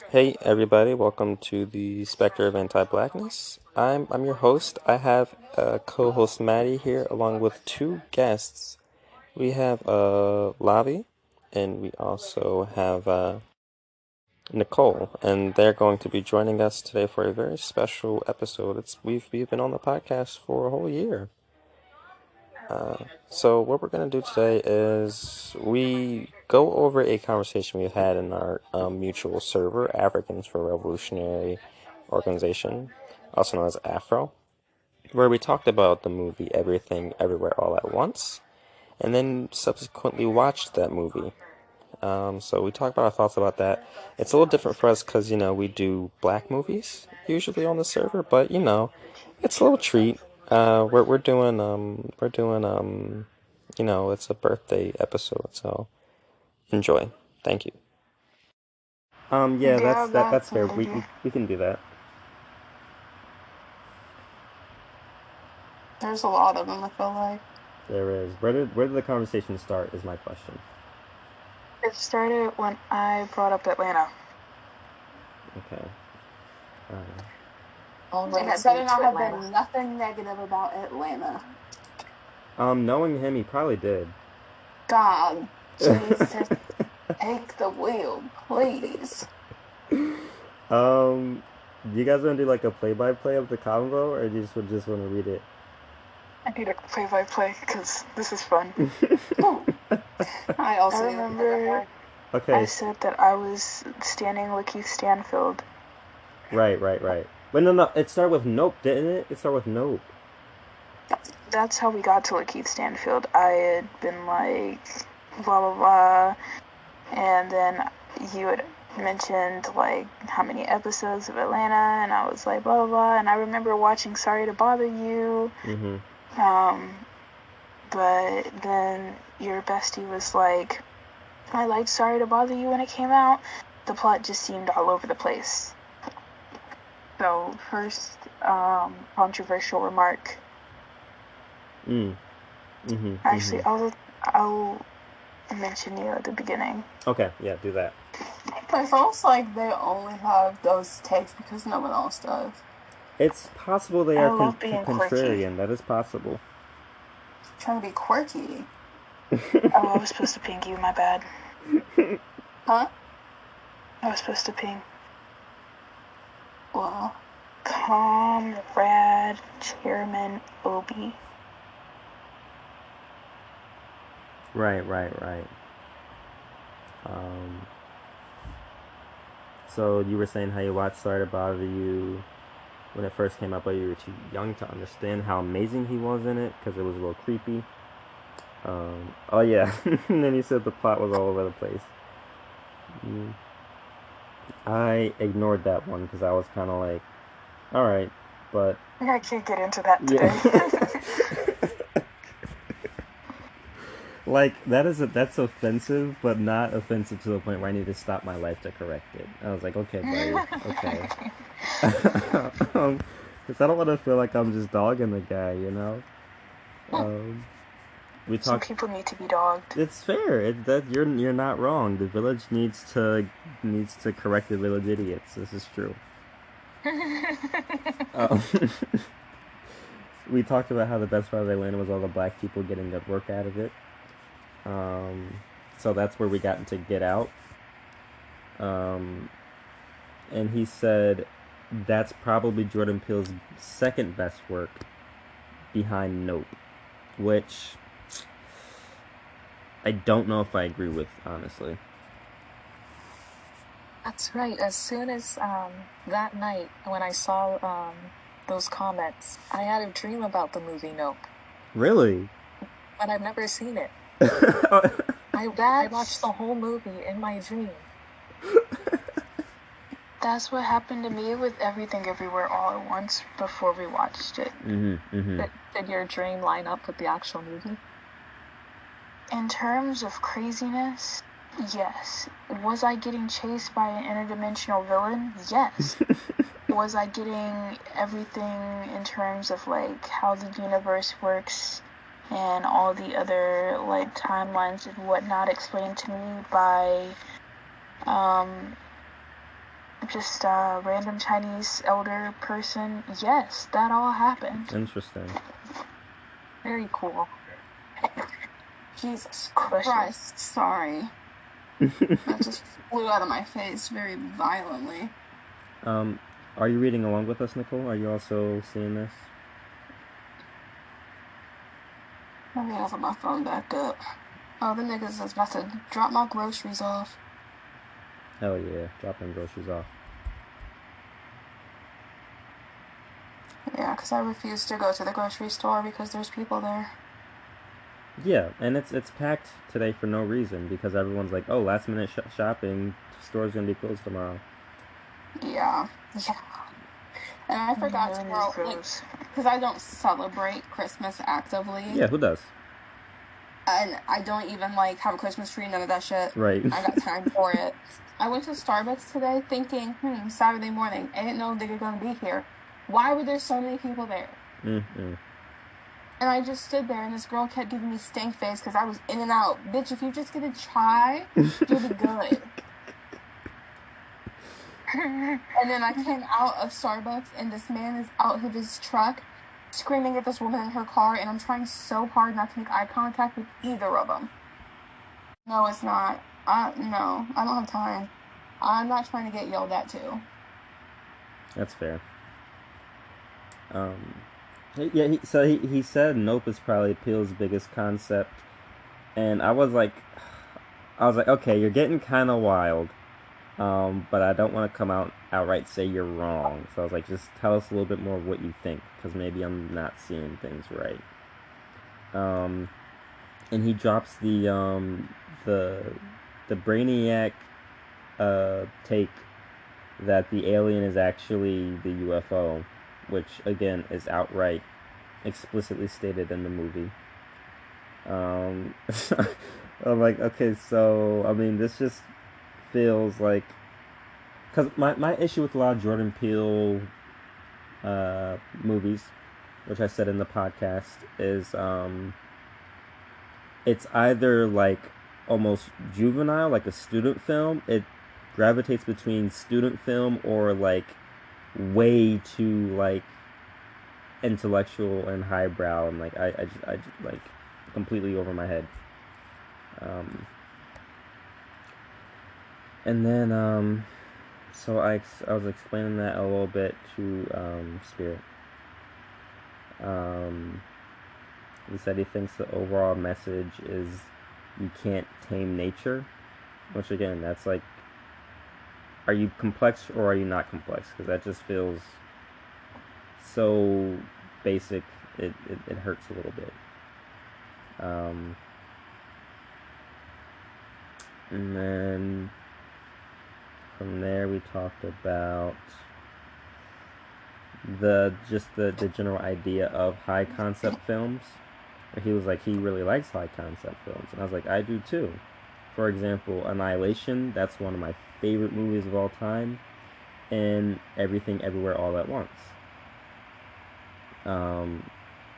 Hey everybody, welcome to the Spectre of Anti-Blackness. I'm your host. I have co-host Maddie here along with two guests. We have Lavi and we also have Nicole, and they're going to be joining us today for a very special episode. We've been on the podcast for a whole year. So what we're gonna do today is we go over a conversation we had in our mutual server, Africans for Revolutionary Organization, also known as Afro, where we talked about the movie Everything Everywhere All at Once, and then subsequently watched that movie. So we talked about our thoughts about that. It's a little different for us because we do black movies usually on the server, but it's a little treat. We're doing it's a birthday episode, so enjoy. Thank you. Yeah, Yeah, that's that's fair. maybe. We can do that. There's a lot of them, I feel like. There is. Where did the conversation start? Is my question. It started when I brought up Atlanta. Okay. Uh, And it better not have been nothing negative about Atlanta. knowing him, he probably did. God, Jesus, take the wheel, please. You guys want to do like a play-by-play of the convo, or you just want to read it? I need a play-by-play because this is fun. I remember I Okay. said that I was standing Lakeith Stanfield. Right. But no. It started with nope, didn't it? It started with nope. That's how we got to Lakeith Stanfield. I had been like, blah, blah, blah. And then you had mentioned like how many episodes of Atlanta, and I was like, blah, blah, blah. And I remember watching Sorry to Bother You. But then your bestie was like, I liked Sorry to Bother You when it came out. The plot just seemed all over the place. So, first controversial remark. Actually, I'll mention you at the beginning. Okay, yeah, do that. It's almost like they only have those takes because no one else does. It's possible they I are love being contrarian. That is possible. Trying to be quirky. I was supposed to ping you, my bad. Huh? I was supposed to ping. Well, Comrade Chairman Obi. Right. So you were saying how you watched Sorry to Bother You when it first came out, but you were too young to understand how amazing he was in it because it was a little creepy. Oh yeah, and then you said the plot was all over the place. I ignored that one because I was kind of like, all right, but I can't get into that today. yeah. Like that's offensive, but not offensive to the point where I need to stop my life to correct it. I was like, okay, buddy, okay. Because I don't want to feel like I'm just dogging the guy. We Some talk. people need to be dogged. It's fair. That you're not wrong. The village needs to correct the village idiots. This is true. um, we talked about how the best part of Atlanta was all the black people getting good work out of it. So that's where we got into Get Out. And he said that's probably Jordan Peele's second best work behind Nope, which I don't know if I agree with, honestly. That's right. As soon as that night when I saw those comments, I had a dream about the movie Nope. Really? But I've never seen it. I watched the whole movie in my dream. That's what happened to me with Everything Everywhere All at Once before we watched it. Did your dream line up with the actual movie? In terms of craziness, yes. Was I getting chased by an interdimensional villain? Yes. Was I getting everything in terms of like how the universe works and all the other like timelines and whatnot explained to me by just a random Chinese elder person. Yes, that all happened. Interesting. Very cool. Jesus Bless you. Christ, sorry. That just flew out of my face very violently. Are you reading along with us, Nicole? Are you also seeing this? Let me open my phone back up. Oh, the niggas is about to drop my groceries off. Hell yeah, dropping groceries off. Yeah, because I refuse to go to the grocery store because there's people there. Yeah, and it's packed today for no reason because everyone's like, oh, last minute shopping, store's gonna be closed tomorrow. Yeah. And I forgot to grow, because I don't celebrate Christmas actively. Yeah, who does? And I don't even, have a Christmas tree, none of that shit. Right. I got time for it. I went to Starbucks today thinking, Saturday morning. I didn't know they were going to be here. Why were there so many people there? Mm-hmm. And I just stood there, and this girl kept giving me stank face because I was in and out. Bitch, if you just get a chai, you'll be good. And then I came out of Starbucks, and this man is out of his truck screaming at this woman in her car, and I'm trying so hard not to make eye contact with either of them. No, it's not. No, I don't have time. I'm not trying to get yelled at too. That's fair. Yeah, he said Nope is probably Peele's biggest concept, and I was like, okay, you're getting kind of wild, but I don't want to come out outright say you're wrong. So I was like, just tell us a little bit more of what you think, because maybe I'm not seeing things right. And he drops the Brainiac take that the alien is actually the UFO, which again is outright explicitly stated in the movie. I'm like, okay, so I mean, this just feels like, because my issue with a lot of Jordan Peele movies, which I said in the podcast, is it's either like almost juvenile, like a student film. It gravitates between student film or like way too like intellectual and highbrow, and like I just like completely over my head. And then so I was explaining that a little bit to Spirit. He said he thinks the overall message is you can't tame nature, which again, that's like, are you complex or are you not complex? Because that just feels so basic, it hurts a little bit. And then from there we talked about the general idea of high concept films. He was like, he really likes high concept films, and I was like, I do too. For example, Annihilation, that's one of my favorite movies of all time, and Everything Everywhere All at Once.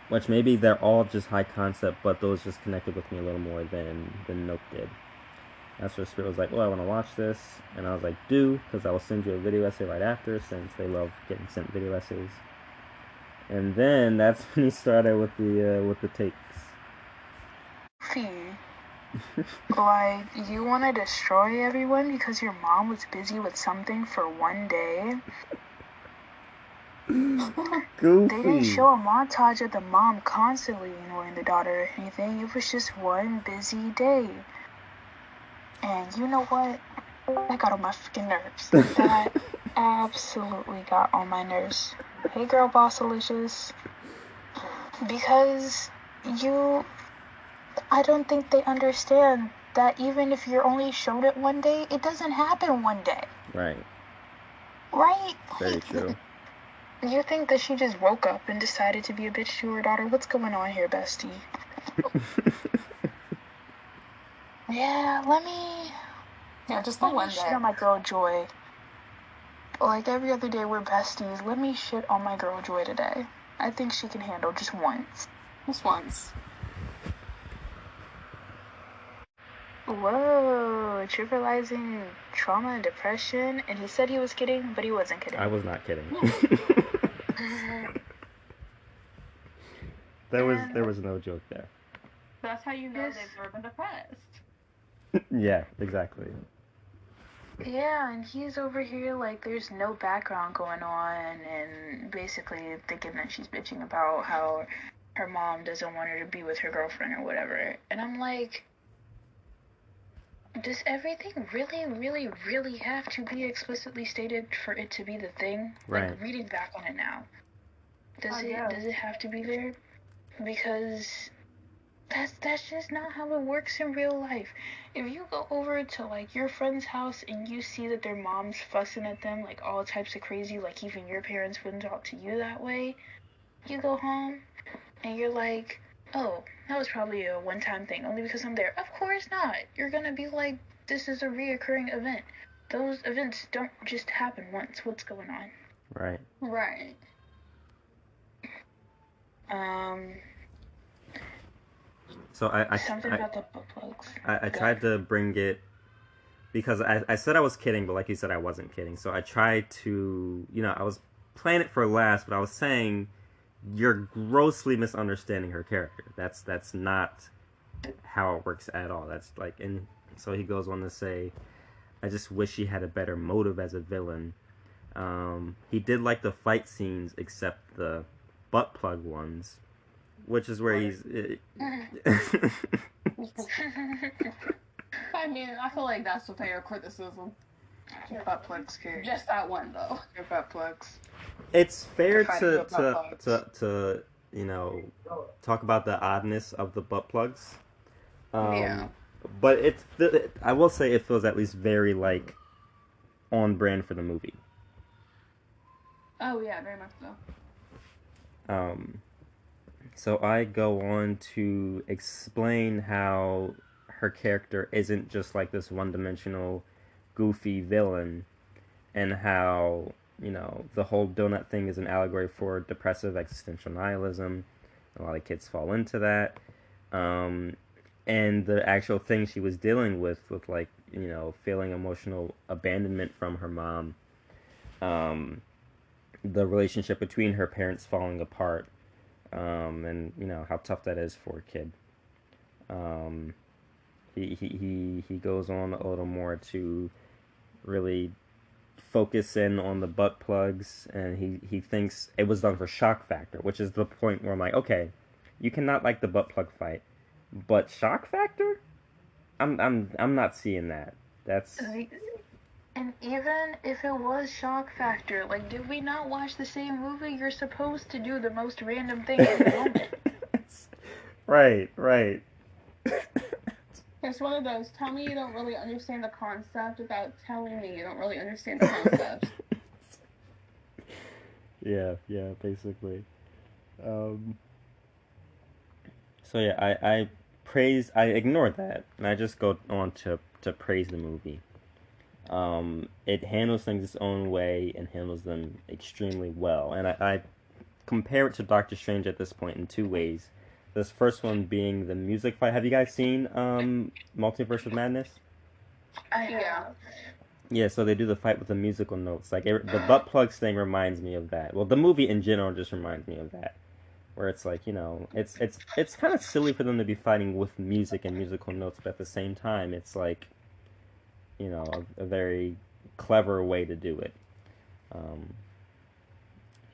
Which maybe they're all just high concept, but those just connected with me a little more than Nope did. That's where Spirit was like, oh, I want to watch this, and I was like, do, because I will send you a video essay right after, since they love getting sent video essays. And then that's when he started with the takes. Like, you want to destroy everyone because your mom was busy with something for one day? Goofy. They didn't show a montage of the mom constantly ignoring the daughter or anything. It was just one busy day. And you know what? That got on my freaking nerves. That absolutely got on my nerves. Hey, girl, Bossalicious. Because I don't think they understand that even if you're only shown it one day, it doesn't happen one day. Right. Right? Very true. You think that she just woke up and decided to be a bitch to her daughter? What's going on here, bestie? Yeah, just the one day. Shit on my girl Joy. Like every other day we're besties. Let me shit on my girl Joy today. I think she can handle just once. Just once. Whoa, trivializing trauma and depression, and he said he was kidding, but he wasn't kidding. I was not kidding. There was no joke there. That's how you know Yes. they've never been depressed. Yeah, exactly. Yeah, and he's over here like there's no background going on, and basically thinking that she's bitching about how her mom doesn't want her to be with her girlfriend or whatever. And I'm like, does everything really, really, really have to be explicitly stated for it to be the thing? Right. Like, reading back on it now, does Yeah. it have to be there? Because that's just not how it works in real life. If you go over to like your friend's house and you see that their mom's fussing at them like all types of crazy, like even your parents wouldn't talk to you that way, you go home and you're like, oh, that was probably a one-time thing only because I'm there. Of course not. You're gonna be like, this is a reoccurring event. Those events don't just happen once. What's going on? Right. Right. So Something about the butt plugs. I Go. tried to bring it because I said I was kidding, but like you said, I wasn't kidding. So I tried to, I was playing it for last, but I was saying you're grossly misunderstanding her character. That's not how it works at all. That's like, and so he goes on to say, I just wish he had a better motive as a villain. He did like the fight scenes, except the butt plug ones, which is where he's. I mean, I feel like that's a fair criticism. Your butt plugs, Kurt. Just that one, though. Your butt plugs. It's fair Fighting with butt plugs. to talk about the oddness of the butt plugs. Yeah. But I will say it feels at least very like on brand for the movie. Oh yeah, very much so. So I go on to explain how her character isn't just like this one-dimensional, goofy villain, and how the whole donut thing is an allegory for depressive existential nihilism. A lot of kids fall into that. And the actual thing she was dealing with like, feeling emotional abandonment from her mom. The relationship between her parents falling apart. And, how tough that is for a kid. He goes on a little more to really focus in on the butt plugs, and he thinks it was done for shock factor, which is the point where I'm like, okay, you cannot like the butt plug fight, but shock factor, I'm not seeing that. That's And even if it was shock factor, like, did we not watch the same movie? You're supposed to do the most random thing in the moment. right. It's one of those, tell me you don't really understand the concept without telling me you don't really understand the concept. Yeah, basically. So yeah, I ignored that, and I just go on to praise the movie. It handles things its own way and handles them extremely well. And I compare it to Doctor Strange at this point in two ways. This first one being the music fight. Have you guys seen Multiverse of Madness? Yeah. Yeah, so they do the fight with the musical notes. Like the butt plugs thing reminds me of that. Well, the movie in general just reminds me of that, where it's like it's kind of silly for them to be fighting with music and musical notes, but at the same time, it's like a very clever way to do it.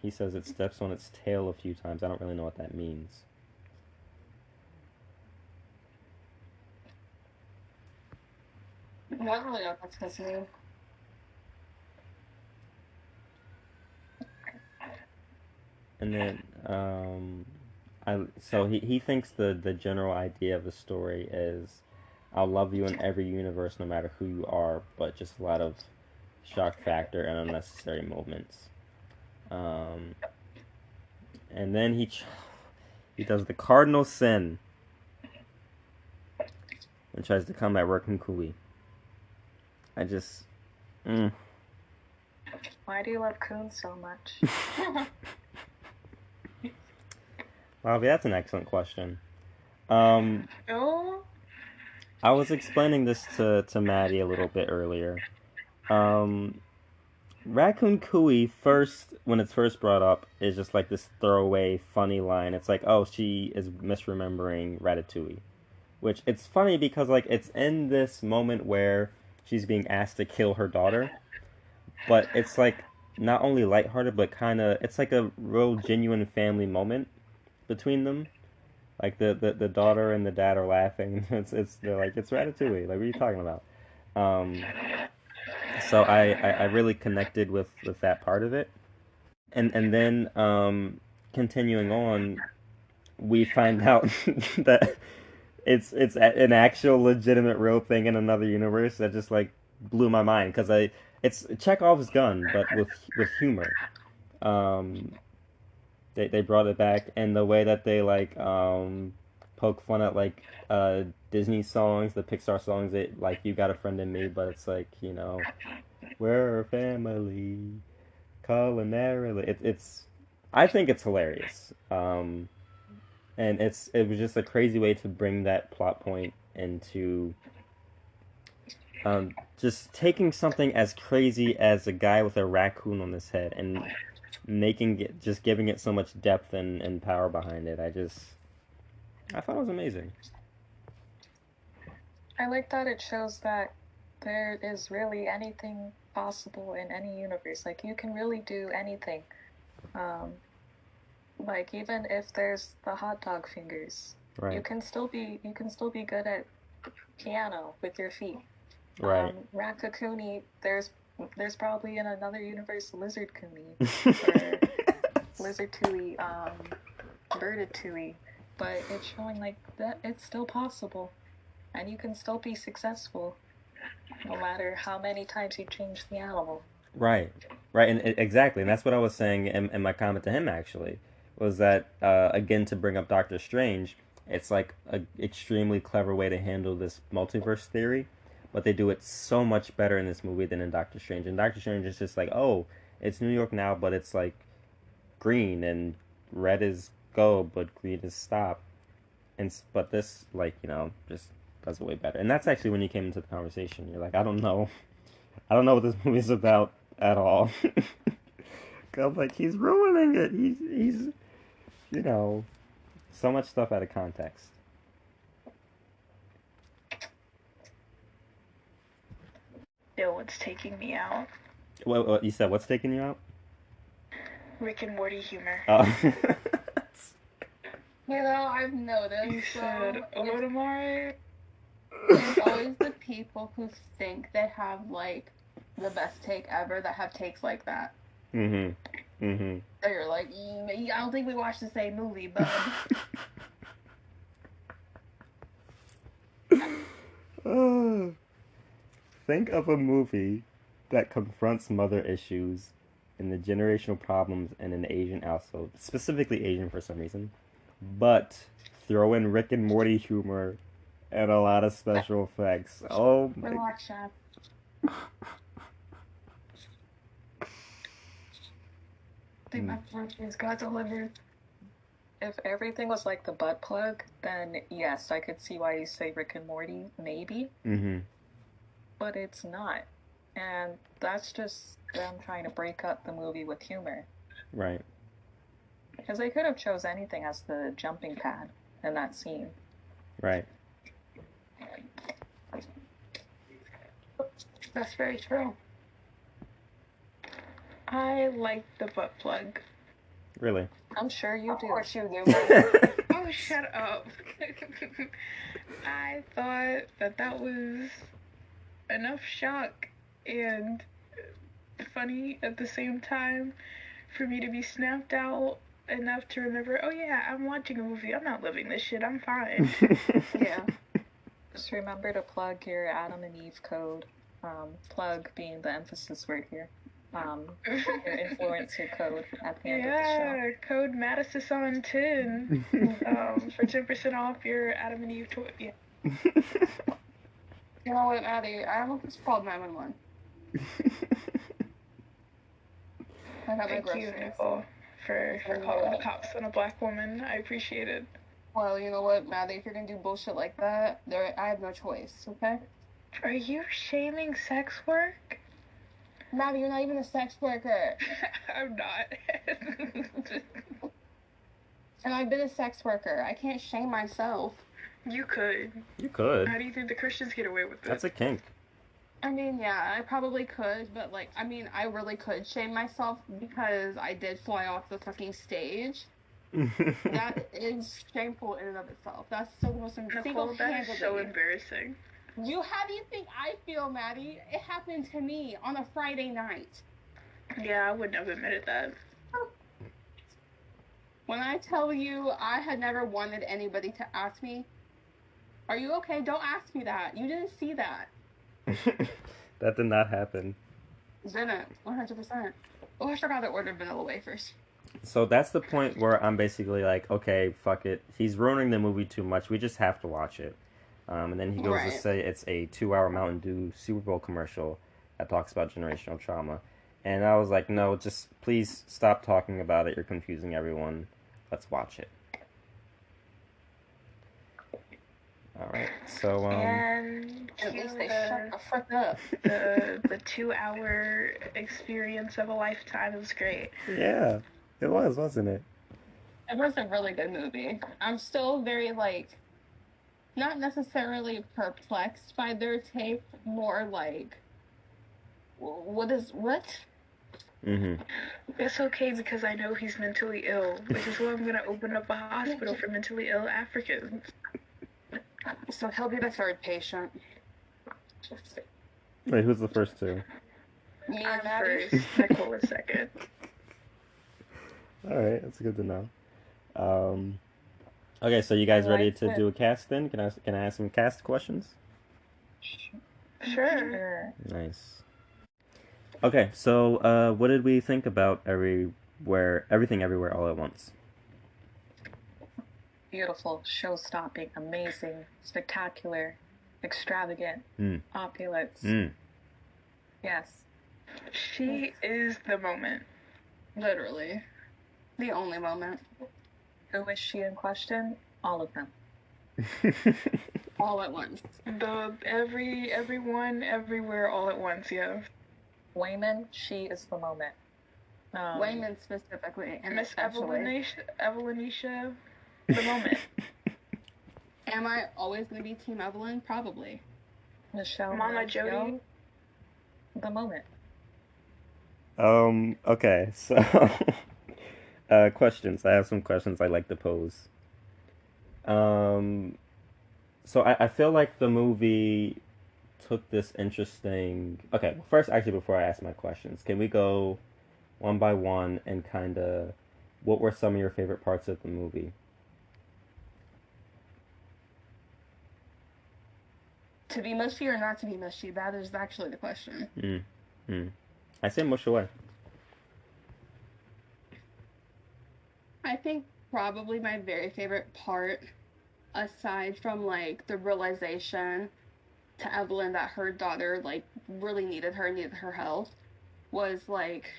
He says it steps on its tail a few times. I don't really know what that means. I don't really know what that's supposed to mean. And then, so he thinks the general idea of the story is, I'll love you in every universe, no matter who you are, but just a lot of shock factor and unnecessary moments. And then he does the cardinal sin and tries to come at Raccoon Coolie. I just. Why do you love Coon so much? Bobby, that's an excellent question. Oh? I was explaining this to Maddie a little bit earlier. Um, Raccoon Cooey first, when it's first brought up, is just like this throwaway funny line. It's like, oh, she is misremembering Ratatouille, which it's funny because like it's in this moment where she's being asked to kill her daughter, but it's like not only lighthearted but kind of it's like a real genuine family moment between them. Like the daughter and the dad are laughing. It's they're like it's Ratatouille. Like what are you talking about? Um, so I really connected with that part of it, and then continuing on, we find out that an actual legitimate real thing in another universe that just like blew my mind because I it's Chekhov's gun but with humor. Um, they brought it back and the way that they like poke fun at like Disney songs, the Pixar songs that like you got a friend in me, but it's like we're a family culinarily. It's I think it's hilarious. And it was just a crazy way to bring that plot point into just taking something as crazy as a guy with a raccoon on his head and making it just giving it so much depth and power behind it. I thought it was amazing. I like that it shows that there is really anything possible in any universe. Like you can really do anything. Um, like even if there's the hot dog fingers, Right. you can still be good at piano with your feet. Right. Ratatouille, there's probably in another universe Lizard Cooney or Lizard Tui, Birded Tui, but it's showing like that it's still possible, and you can still be successful, no matter how many times you change the animal. Right, right, and exactly, and that's what I was saying in my comment to him. Actually, was that again to bring up Doctor Strange? It's like a extremely clever way to handle this multiverse theory, but they do it so much better in this movie than in Doctor Strange. And Doctor Strange is just like, oh, it's New York now, but it's like green and red is go, but green is stop. And but this like just does it way better. And that's actually when you came into the conversation. You're like, I don't know what this movie's about at all. I'm like, he's ruining it. He's you know, so much stuff out of context. Still, what's taking me out? What you said? What's taking you out? Rick and Morty humor. Oh. I've noticed. You said Odomare. It's always the people who think they have like the best take ever that have takes like that. So you're like, I don't think we watched the same movie, but Think of a movie that confronts mother issues and the generational problems in an Asian household, specifically Asian for some reason, but throw in Rick and Morty humor and a lot of special effects. Oh my! relax, Chef. I think my throat just got delivered. If everything was like the butt plug, then yes, I could see why you say Rick and Morty, maybe. But it's not. And that's just them trying to break up the movie with humor. Right. Because they could have chose anything as the jumping pad in that scene. Right. That's very true. I like the butt plug. Really? I'm sure you do. Of course you do. Oh, shut up. I thought that was enough shock and funny at the same time for me to be snapped out enough to remember, oh yeah, I'm watching a movie. I'm not living this shit. I'm fine. Yeah. Just remember to plug your Adam and Eve code. Plug being the emphasis word here. Your influencer code at the end of the show. Code Madison on 10 for 10% off your Adam and Eve toy. Yeah. You know what, Maddie? I almost called 911. I got my Thank you, groceries. Nicole, for calling the cops on a black woman. I appreciate it. Well, you know what, Maddie? If you're gonna do bullshit like that, I have no choice. Okay, Are you shaming sex work? Maddie, you're not even a sex worker, I'm not. and I've been a sex worker. I can't shame myself. You could. You could. How do you think the Christians get away with That's this? a kink. I mean, yeah, I probably could, but like, I mean, I really could shame myself because I did fly off the fucking stage. That is shameful in and of itself. That's so the most Nicole, that is so embarrassing. How do you think I feel, Maddie? It happened to me on a Friday night. Yeah, I wouldn't have admitted that. When I tell you I had never wanted anybody to ask me, "Are you okay?" Don't ask me that. You didn't see that. That did not happen. Didn't. 100%. Oh, I forgot to order vanilla wafers. So that's the point where I'm basically like, okay, fuck it. He's ruining the movie too much. We just have to watch it. And then he goes to Right. say it's a 2-hour Mountain Dew Super Bowl commercial that talks about generational trauma. And I was like, no, just please stop talking about it. You're confusing everyone. Let's watch it. All right. So And At cue least they shut the fuck up. the 2-hour experience of a lifetime. It was great. yeah, it was, wasn't it? It was a really good movie. I'm still very, like, not necessarily perplexed by their take, more like, what? Mm-hmm. It's okay because I know he's mentally ill, which is why I'm gonna open up a hospital for mentally ill Africans. So he'll be the third patient. Wait, who's the first two? Me I'm and Maddie. first, Nicole is second. All right, that's good to know. Okay, so you guys ready to do a cast then? Can I ask some cast questions? Sure. Nice. Okay, so what did we think about Everything Everywhere All at Once? Beautiful, show-stopping, amazing, spectacular, extravagant, Mm. opulence. Mm. Yes. She is the moment. Literally. The only moment. Who is she in question? All of them. All at once. Everyone, everywhere, all at once. Yeah. Wayman, she is the moment. Wayman specifically, and Miss especially. Evelynisha, the moment. Am I always going to be Team Evelyn? Probably. Michelle. Mama Mancio, Jody. the moment. Okay, so questions. I have some questions I like to pose. So I feel like the movie took this interesting. Okay, well, first, actually, before I ask my questions, can we go one by one and kind of what were some of your favorite parts of the movie? To be mushy or not to be mushy? That is actually the question. I say mush away. I think probably my very favorite part, aside from like the realization to Evelyn that her daughter like really needed her health, was like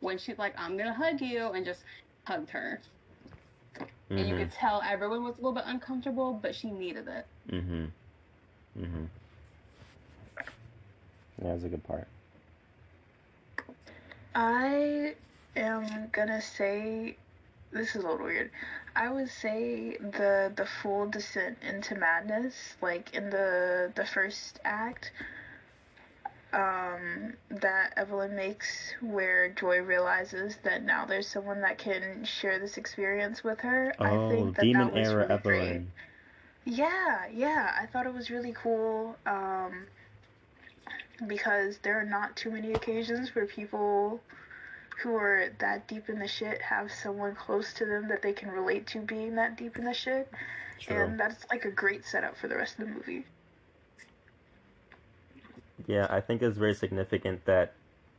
when she's like, "I'm gonna hug you," and just hugged her. And you could tell everyone was a little bit uncomfortable, but she needed it. Yeah, that's a good part. I am gonna say, this is a little weird. I would say the full descent into madness, like in the first act, that Evelyn makes, where Joy realizes that now there's someone that can share this experience with her. I think that Demon that was era really Evelyn. great. Yeah, I thought it was really cool. Because there are not too many occasions where people who are that deep in the shit have someone close to them that they can relate to being that deep in the shit. True. And that's like a great setup for the rest of the movie. Yeah, I think it's very significant that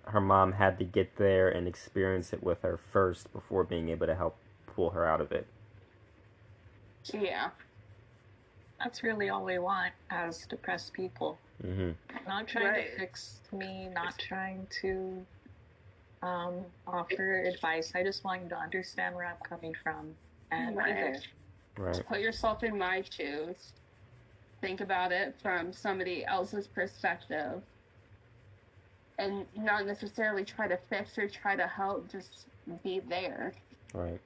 her mom had to get there and experience it with her first before being able to help pull her out of it. Yeah. That's really all we want as depressed people. Not trying to fix me, not trying to offer advice. I just want you to understand where I'm coming from and be there. Right. Put yourself in my shoes. Think about it from somebody else's perspective. And not necessarily try to fix or try to help, just be there. Right.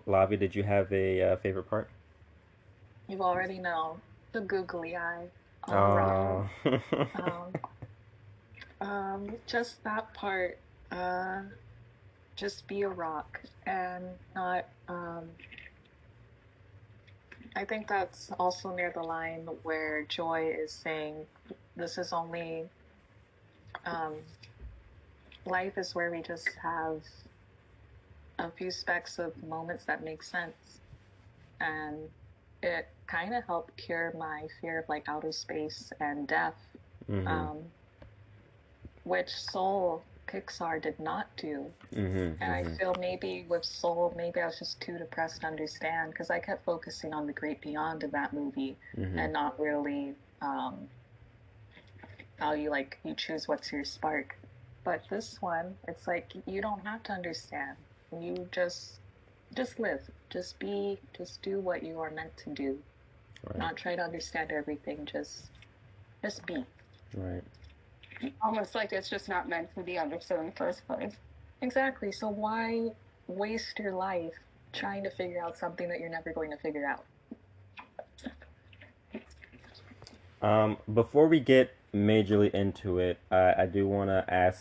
Lavi, did you have a favorite part? You already know the googly eye on Rock. Oh. Um, just that part. Just be a rock and not. I think that's also near the line where Joy is saying, "This is only. Um, life is where we just have a few specks of moments that make sense," and it kind of helped cure my fear of like outer space and death, which Soul Pixar did not do. And I feel maybe with Soul, maybe I was just too depressed to understand because I kept focusing on the great beyond in that movie and not really how you choose what's your spark. But this one, it's like you don't have to understand. You just live, just be, just do what you are meant to do. Right. Not try to understand everything, just be. Right. Almost like it's just not meant to be understood in the first place. Exactly. So why waste your life trying to figure out something that you're never going to figure out? Before we get majorly into it, I do want to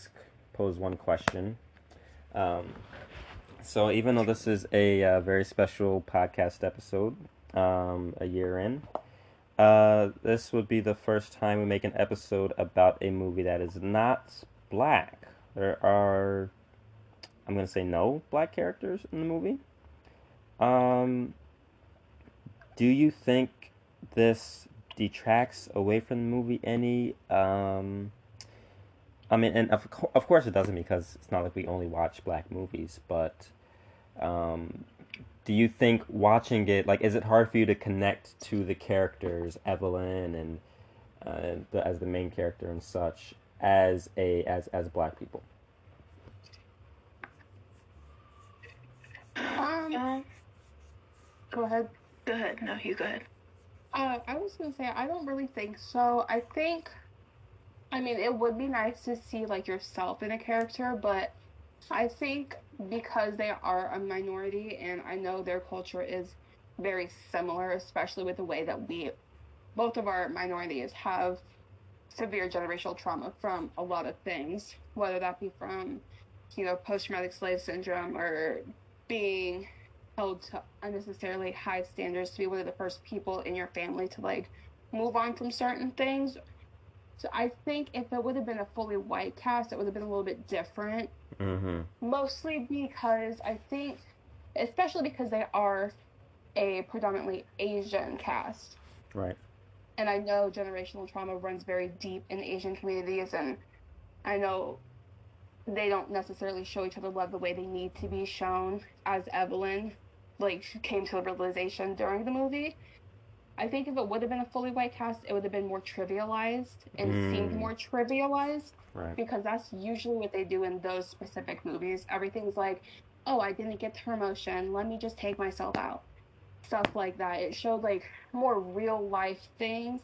pose one question. So even though this is a very special podcast episode, a year in, this would be the first time we make an episode about a movie that is not black. There are, I'm going to say, no black characters in the movie. Do you think this detracts away from the movie any? I mean, and of course it doesn't, because it's not like we only watch black movies, but do you think watching it, like, is it hard for you to connect to the characters, Evelyn and as the main character and such, as black people? Go ahead. Go ahead. No, you go ahead. I was gonna say, I don't really think so. I mean, it would be nice to see, like, yourself in a character, but I think because they are a minority, and I know their culture is very similar, especially with the way that both of our minorities have severe generational trauma from a lot of things, whether that be from, post-traumatic slave syndrome or being held to unnecessarily high standards to be one of the first people in your family to, like, move on from certain things. So I think if it would have been a fully white cast, it would have been a little bit different. Mostly because I think, especially because they are a predominantly Asian cast. Right. And I know generational trauma runs very deep in Asian communities, and I know they don't necessarily show each other love the way they need to be shown, as Evelyn, like, she came to a realization during the movie. I think if it would have been a fully white cast, it would have been more trivialized and seemed more trivialized. Right. Because that's usually what they do in those specific movies. Everything's like, oh, I didn't get the promotion, let me just take myself out. Stuff like that. It showed, like, more real life things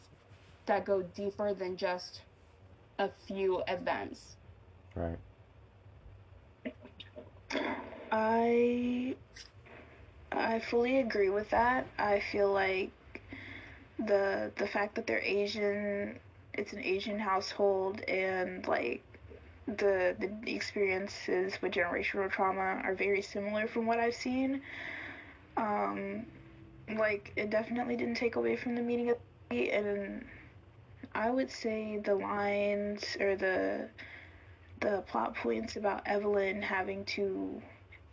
that go deeper than just a few events. Right. I fully agree with that. I feel like the fact that they're Asian, it's an Asian household, and like the experiences with generational trauma are very similar from what I've seen. Like, it definitely didn't take away from the meaning of the movie, and I would say the lines or the plot points about Evelyn having to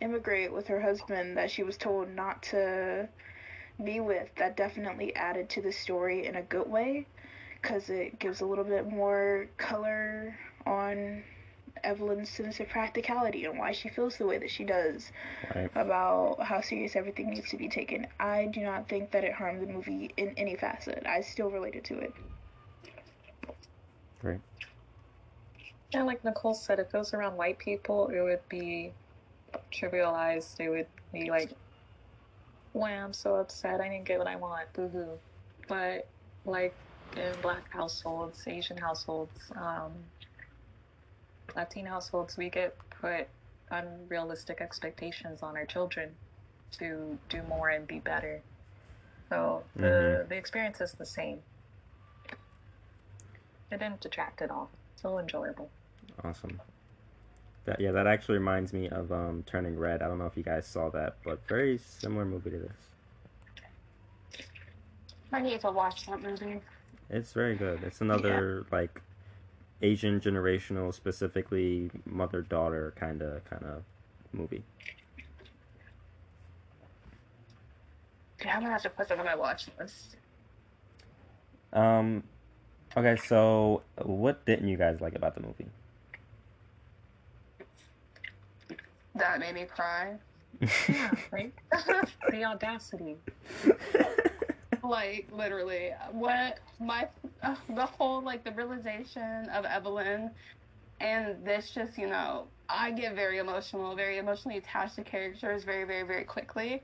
immigrate with her husband that she was told not to be with, that definitely added to the story in a good way, because it gives a little bit more color on Evelyn's sense of practicality and why she feels the way that she does, Right. about how serious everything needs to be taken. I do not think that it harmed the movie in any facet. I still related to it. Great. Yeah, like Nicole said, if it was around white people, it would be trivialized. It would be like Why I'm so upset. I didn't get what I want. Boo hoo. But like in Black households, Asian households, Latin households, we get put unrealistic expectations on our children to do more and be better. So the experience is the same. It didn't detract at all. Still enjoyable. Awesome. That actually reminds me of Turning Red. I don't know if you guys saw that, but very similar movie to this. I need to watch that movie. It's very good. It's another like Asian generational, specifically mother daughter kind of movie. Yeah, I'm gonna have to put that on my watch list. Um, okay, so what didn't you guys like about the movie? That made me cry. Yeah, right? The audacity. Like literally, what my the whole like the realization of Evelyn, and this just I get very emotional, very emotionally attached to characters very very very quickly.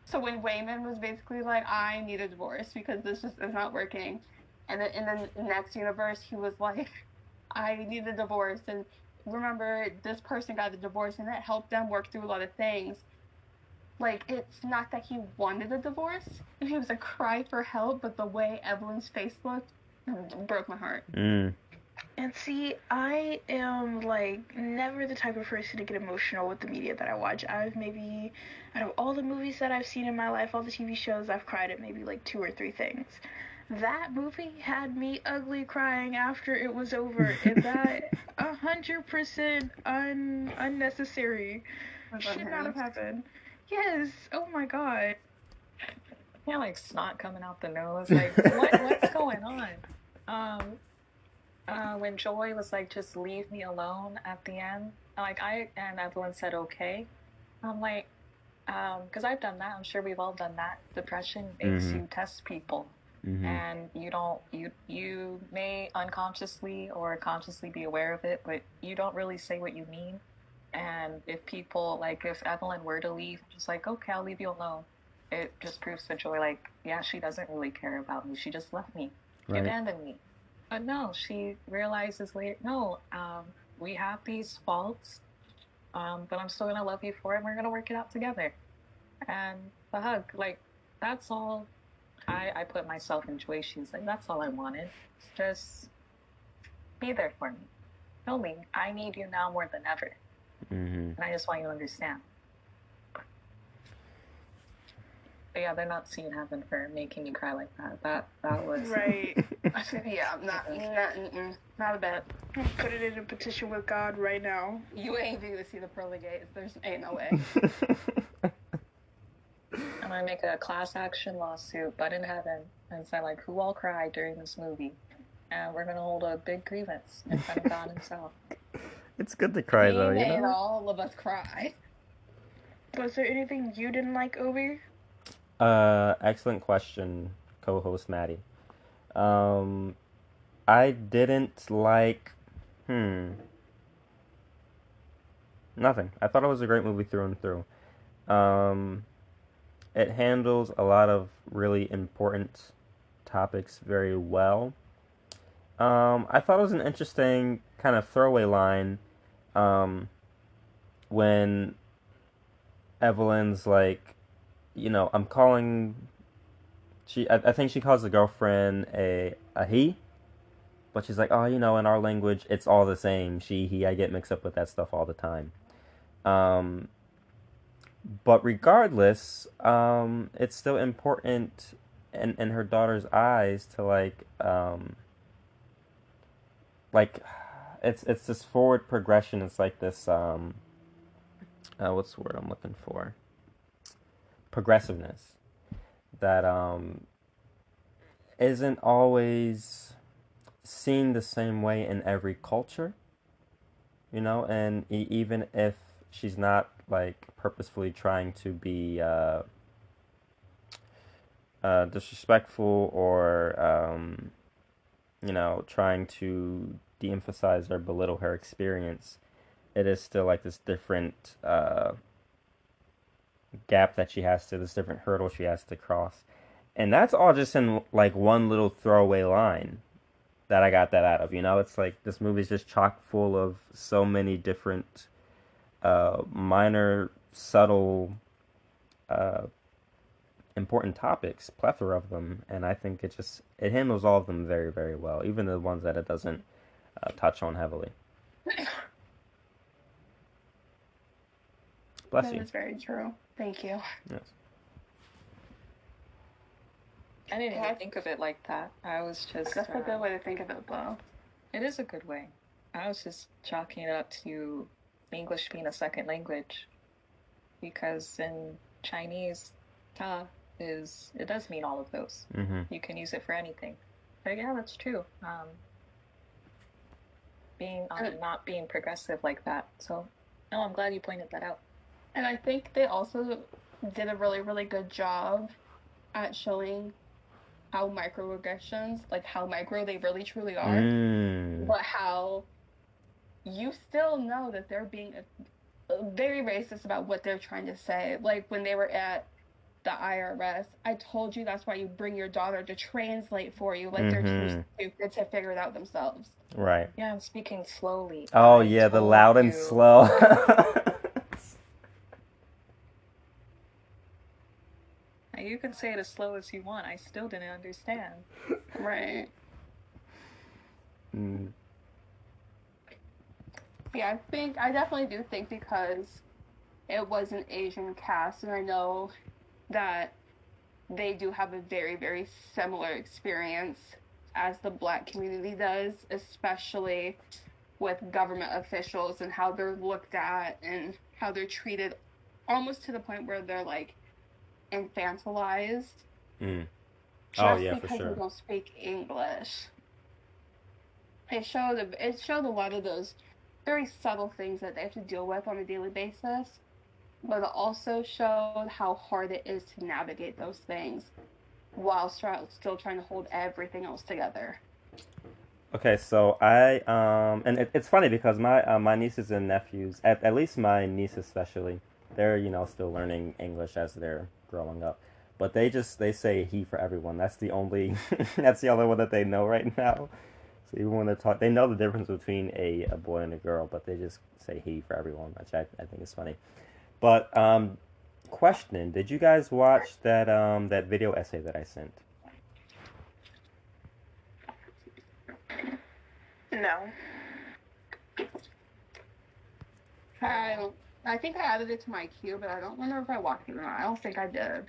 So when Wayman was basically like, I need a divorce because this just is not working, and then in the next universe he was like, I need a divorce, and remember this person got the divorce and that helped them work through a lot of things. Like, it's not that he wanted a divorce, and he was a cry for help, but the way Evelyn's face looked broke my heart. Mm. And see, I am like never the type of person to get emotional with the media that I watch. I've maybe, out of all the movies that I've seen in my life, all the TV shows, I've cried at maybe like 2 or 3 things. That movie had me ugly crying after it was over, and that 100% unnecessary. Should not have happened. Yes. Oh my god. Yeah, like snot coming out the nose. Like, what's going on? When Joy was like, just leave me alone at the end, like I and Evelyn said okay. I'm like, because I've done that. I'm sure we've all done that. Depression makes you test people, and you don't you may unconsciously or consciously be aware of it, but you don't really say what you mean. And if people like, if Evelyn were to leave, just like, okay, I'll leave you alone. It just proves to Joy, like, yeah, she doesn't really care about me. She just left me. She abandoned me. But no, she realizes later, no, we have these faults, but I'm still gonna love you for it, and we're gonna work it out together. And the hug, like, that's all. I put myself in Joy's shoes. Like, that's all I wanted. Just be there for me. Tell me, I need you now more than ever. And I just want you to understand. But yeah, they're not seeing heaven for making me cry like that. That was Right. I said, yeah, not a bet. Put it in a petition with God right now. You ain't even gonna see the pearly gates. There's ain't no way. I'm gonna make a class action lawsuit, but in heaven, and say like, who all cried during this movie, and we're gonna hold a big grievance in front of God Himself. It's good to cry though, you And know. all of us cry. Was there anything you didn't like, Obi? Excellent question, co-host Maddie. I didn't like. Nothing. I thought it was a great movie through and through. It handles a lot of really important topics very well. I thought it was an interesting kind of throwaway line when Evelyn's like, I'm calling. I think she calls the girlfriend a he, but she's like, oh, in our language, it's all the same. She, he. I get mixed up with that stuff all the time. But regardless, it's still important in her daughter's eyes to like it's this forward progression. It's like this what's the word I'm looking for? Progressiveness that isn't always seen the same way in every culture, and even if she's not like purposefully trying to be disrespectful or trying to de-emphasize or belittle her experience, it is still like this different gap that she has to, this different hurdle she has to cross. And that's all just in like one little throwaway line that I got that out of. You know, it's like this movie's just chock full of so many different minor, subtle, uh, important topics, plethora of them, and I think it handles all of them very, very well, even the ones that it doesn't touch on heavily. Bless That you. is very true. Thank you. Yes. I didn't even think of it like that. I was just. That's a good way to think of it, though. It is a good way. I was just chalking it up to English being a second language, because in Chinese, ta it does mean all of those. Mm-hmm. You can use it for anything. But yeah, that's true. Not being progressive like that. So, no, I'm glad you pointed that out. And I think they also did a really, really good job at showing how microaggressions, like how micro they really truly are, but how you still know that they're being very racist about what they're trying to say. Like when they were at the IRS, I told you that's why you bring your daughter to translate for you. Like they're too stupid to figure it out themselves. Right. Yeah, I'm speaking slowly. Oh, yeah, the loud and slow. You can say it as slow as you want. I still didn't understand. Right. Yeah, I definitely do think because it was an Asian cast, and I know that they do have a very, very similar experience as the Black community does, especially with government officials and how they're looked at and how they're treated almost to the point where they're like infantilized. Oh yeah, for because sure. they don't speak English. It showed a lot of those very subtle things that they have to deal with on a daily basis, but it also showed how hard it is to navigate those things while still trying to hold everything else together. Okay, so and it's funny because my nieces and nephews, at least my niece especially, they're still learning English as they're growing up, but they say he for everyone. That's the only that's the only one that they know right now. So even when they talk, they know the difference between a boy and a girl, but they just say he for everyone, which I think is funny. But question: did you guys watch that video essay that I sent? No. I think I added it to my queue, but I don't remember if I watched it or not. I don't think I did.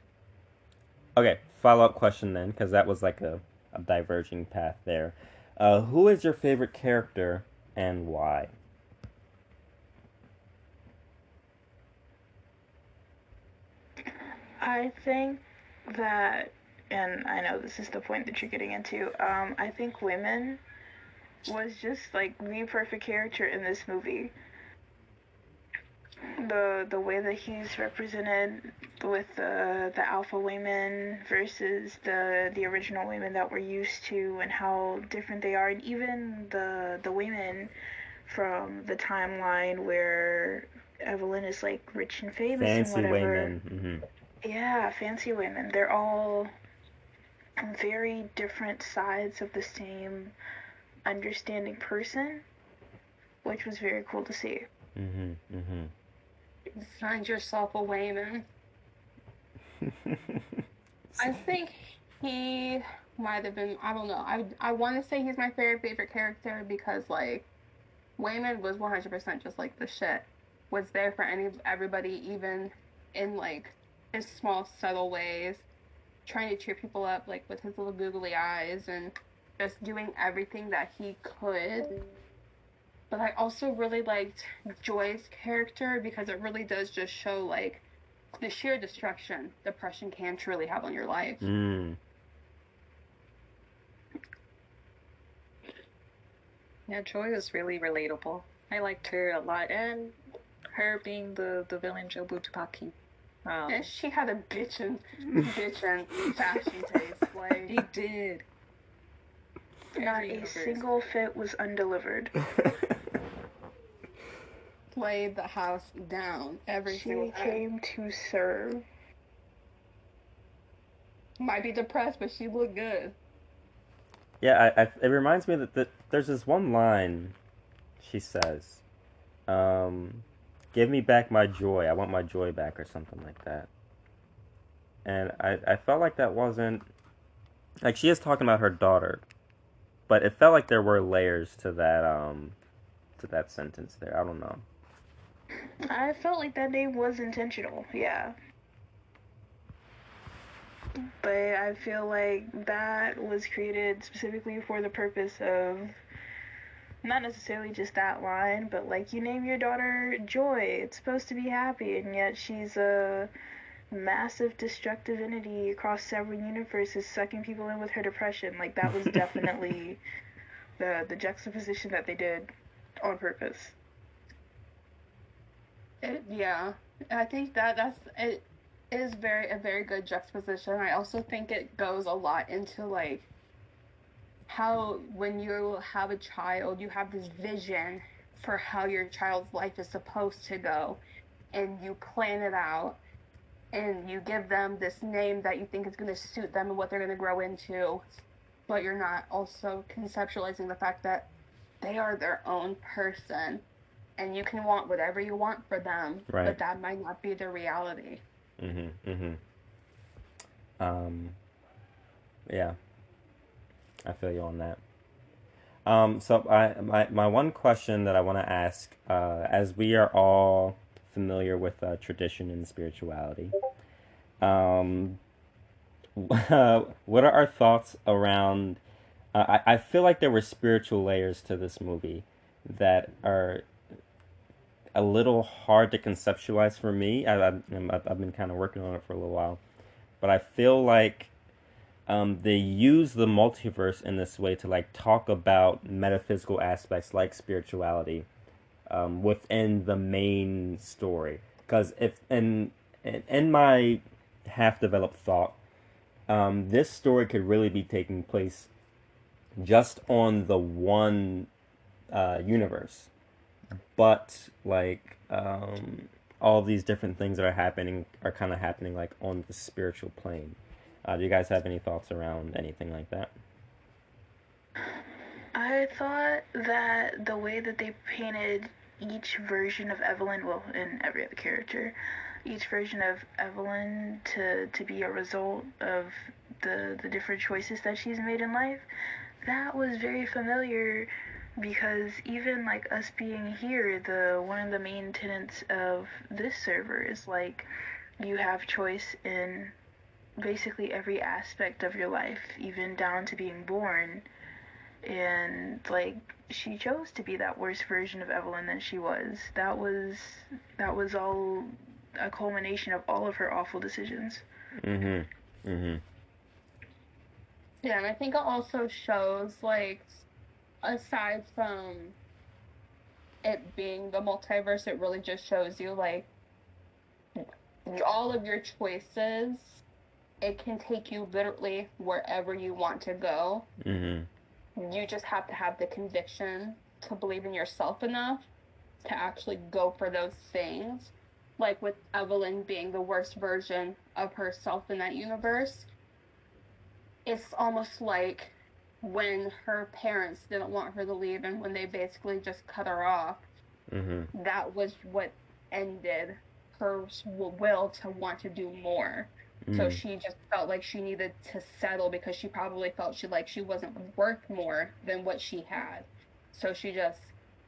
Okay, follow-up question then, because that was like a diverging path there. Who is your favorite character and why? I think that, and I know this is the point that you're getting into, I think Women was just like the perfect character in this movie. The way that he's represented with the alpha women versus the original women that we're used to, and how different they are, and even the women from the timeline where Evelyn is like rich and famous Fancy and whatever. women. Yeah, fancy women. They're all very different sides of the same understanding person, which was very cool to see. Find yourself a Wayman. I think he might have been, I don't know. I want to say he's my favorite character because, like, Wayman was 100% just, like, the shit. Was there for everybody, even in, like, his small, subtle ways. Trying to cheer people up, like, with his little googly eyes and just doing everything that he could. But I also really liked Joy's character because it really does just show, like, the sheer destruction depression can truly have on your life. Yeah, Joy was really relatable. I liked her a lot, and her being the villain Jobutaki. And she had a bitchin' fashion taste. Like, he did. Not a single fit was undelivered. laid the house down every single She time. came to serve. Might be depressed, but she looked good. Yeah, it reminds me that there's this one line she says, "Give me back my joy. I want my joy back," or something like that. And I felt like that wasn't like she is talking about her daughter, but it felt like there were layers to that sentence there. I don't know. I felt like that name was intentional, yeah. But I feel like that was created specifically for the purpose of not necessarily just that line, but like you name your daughter Joy. It's supposed to be happy, and yet she's a massive destructive entity across several universes, sucking people in with her depression. Like that was definitely the juxtaposition that they did on purpose. Yeah, I think that's it is a very good juxtaposition. I also think it goes a lot into like how when you have a child, you have this vision for how your child's life is supposed to go, and you plan it out, and you give them this name that you think is going to suit them and what they're going to grow into, but you're not also conceptualizing the fact that they are their own person, and you can want whatever you want for them, Right. but that might not be their reality. Yeah, I feel you on that. So my one question that I want to ask, as we are all familiar with tradition and spirituality, um, what are our thoughts around? I feel like there were spiritual layers to this movie that are a little hard to conceptualize for me. I've been kind of working on it for a little while, but I feel like they use the multiverse in this way to like talk about metaphysical aspects like spirituality within the main story. Because if in my half developed thought, this story could really be taking place just on the one universe, but like all these different things that are happening are kind of happening like on the spiritual plane. Do you guys have any thoughts around anything like that? I thought that the way that they painted each version of Evelyn, well, and every other character, each version of Evelyn to be a result of the different choices that she's made in life, that was very familiar because even like us being here, the one of the main tenets of this server is like you have choice in basically every aspect of your life, even down to being born. And like she chose to be that worst version of Evelyn that she was. That was all a culmination of all of her awful decisions. Yeah, and I think it also shows like aside from it being the multiverse, it really just shows you like all of your choices. It can take you literally wherever you want to go. You just have to have the conviction to believe in yourself enough to actually go for those things. Like with Evelyn being the worst version of herself in that universe, it's almost like when her parents didn't want her to leave and when they basically just cut her off, that was what ended her will to want to do more. So she just felt like she needed to settle because she probably felt she wasn't worth more than what she had. So she just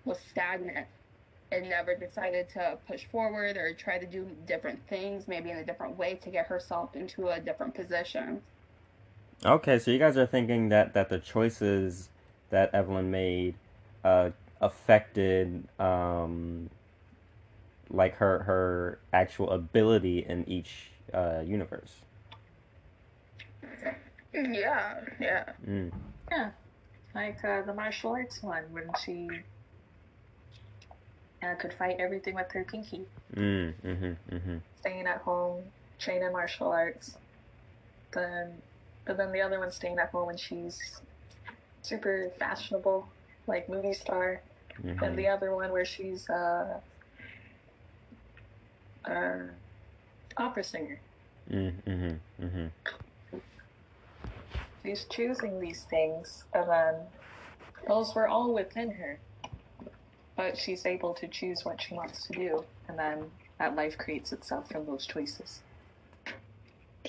was stagnant and never decided to push forward or try to do different things, maybe in a different way to get herself into a different position. Okay, so you guys are thinking that the choices that Evelyn made affected like her actual ability in each universe. Yeah. Yeah, like the martial arts one when she could fight everything with her pinky. Staying at home, training martial arts. But then the other one staying at home when she's super fashionable, like movie star. And the other one where she's opera singer. She's choosing these things, and then those were all within her. But she's able to choose what she wants to do, and then that life creates itself from those choices.